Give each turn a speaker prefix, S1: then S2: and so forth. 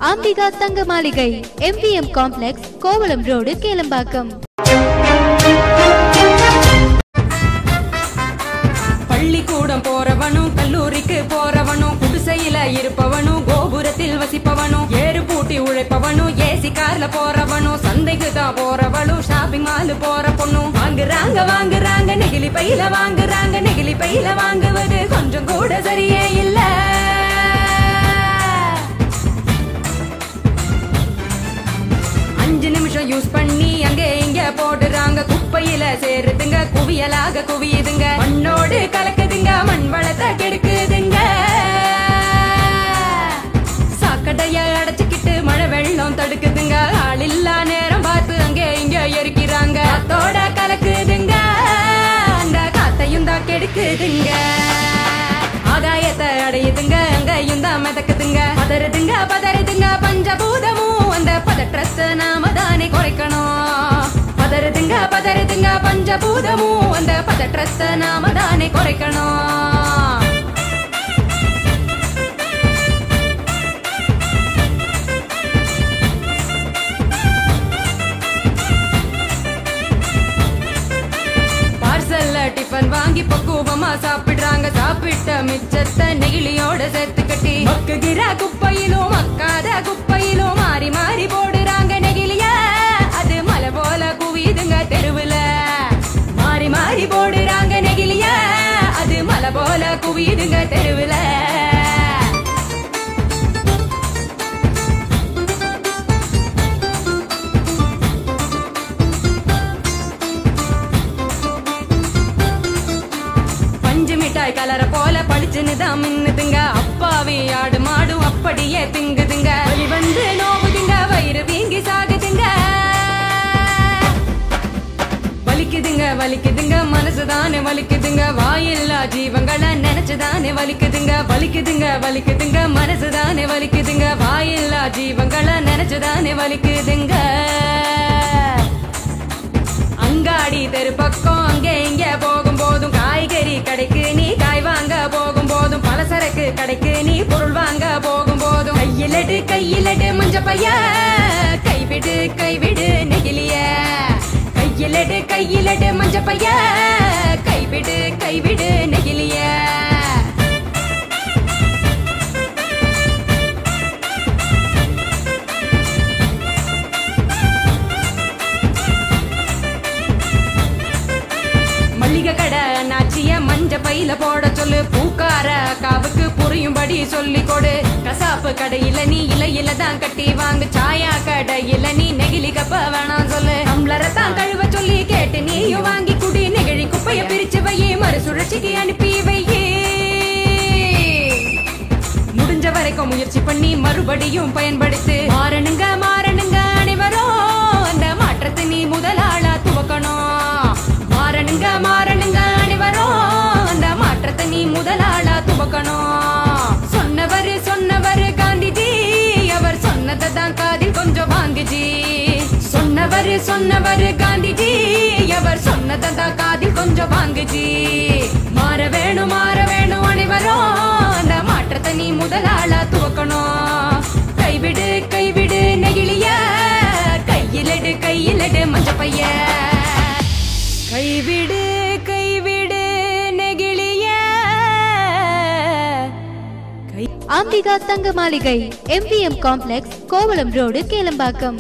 S1: அம்பிகா தங்க மாளிகை MVM complex, Kovalam road, Kelambakkam.
S2: பள்ளிக்கூடம் போறவனும் கல்லூரிக்கு போறவனும் குடிசையில இருப்பவனும் கோபுரத்தில் வசிப்பவனும் ஏறு பூட்டி உழைப்பவனும் ஏசி கார்ல போறவனும் சந்தைக்கு தான் போறவளும் ஷாப்பிங் மால் போற பொண்ணும் வாங்குறாங்க நெகிழி பையில வாங்குறாங்க நெகிழி பையில வாங்குவது கொஞ்சம் கூட சரியே இல்ல. நிமிஷம் யூஸ் பண்ணி அங்கே இங்க போடுறாங்க, குப்பையில சேருதுங்க, குவியலாக குவியுதுங்க, மண்ணோடு கலக்குதுங்க, மண் வளத்தை கெடுக்குதுங்க. சாக்கடைய அடைச்சுக்கிட்டு மழை வெள்ளம் தடுக்குதுங்க, ஆள் இல்லா நேரம் பார்த்து அங்கே இங்க எரிக்கிறாங்க, காத்தோட கலக்குதுங்க, அந்த காத்தையும் தான் கெடுக்குதுங்க. ஆகாயத்தை அடையுதுங்க, அங்கையும் தான் மிதக்குதுங்க, பதறுதுங்க பஞ்சபூதமும் அந்த பதற்றத்தை நாம தானே குறைக்கணும். பதறுதுங்க பஞ்சபூதமும் அந்த பதற்றத்தை நாம தானே குறைக்கணும். டிஃபன் வாங்கி பக்குவமா சாப்பிடுறாங்க, சாப்பிட்ட மிச்சத்தை நெகிழியோட சேர்த்து கட்டி மக்குகிற குப்பையிலும் மக்காத குப்பையிலும் மாறி மாறி போடுறாங்க நெகிழிய, அது மலை போல குவியுதுங்க தெருவுல. மாறி மாறி போடுறாங்க நெகிழிய, அது மலை போல குவியுதுங்க தெருவுல. மிட்டாய் கலர போல பளிச்சுன்னு தான் மின்னுதுங்க, அப்பாவி ஆடு மாடும் அப்படியே திங்குதுங்க, வலி வந்து நோவுதுங்க, வயிறு வீங்கி சாகுதுங்க. வலிக்குதுங்க மனசுதானே வலிக்குதுங்க, வாயில்லா ஜீவங்களை நினைச்சுதானே வலிக்குதுங்க. வலிக்குதுங்க மனசுதானே வலிக்குதுங்க, வாயில்லா ஜீவங்களை நினைச்சுதானே வலிக்குதுங்க. அங்காடி தெரு பக்கம் அங்கே இங்க போகும் போதும், காய்கறி கடைக்கு நீ காய் வாங்க போகும் போதும், பலசரக்கு கடைக்கு நீ பொருள் வாங்க போகும் போதும், கையிலடு மஞ்ச பைய கைவிடு நெகிழிய, கையிலடு மஞ்ச பைய கைவிடு நெகிழிய. கடை நாச்சிய மஞ்ச பையில போட சொல்லு, பூக்கார காவுக்கு புரியும்படி சொல்லி கொடு, கசாப்பு கடையில நீ இலையில தான் கட்டி வாங்கு, சாயா கடையில நீ நெகிழி கப்ப வேணாம் சொல்லு, டம்ளரை தான் கழுவ சொல்லி கேட்டு நீயும் வாங்கி குடி, நெகிழி குப்பைய பிரிச்சு வையே மறுசுழற்சிக்கு அனுப்பி வையே. முடிஞ்ச வரைக்கும் முயற்சி பண்ணி மறுபடியும் பயன்படுத்து, மாறணுங்க அனைவரும் அந்த மாற்றத்தை நீ முதலாளா துவக்கணும். மாறணுங்க அனைவரும் அந்த மாற்றத்தை நீ முதலாளா துவக்கணும். சொன்னவர் காந்திஜி, அவர் சொன்னதை தான் காதில் கொஞ்சம் வாங்குஜி. சொன்னவர் காந்திஜி, அவர் சொன்னதை தான் காதில் கொஞ்சம் வாங்குஜி. மாற வேணும் அனைவரும் அந்த மாற்றத்தை நீ முதலாளா துவக்கணும். கைவிடு நெகிழிய, கையிலடு மஞ்ச பைய, கைவிடு நெகிழிய.
S1: அம்பிகா தங்க மாளிகை MVM complex, Kovalam road, Kelambakkam.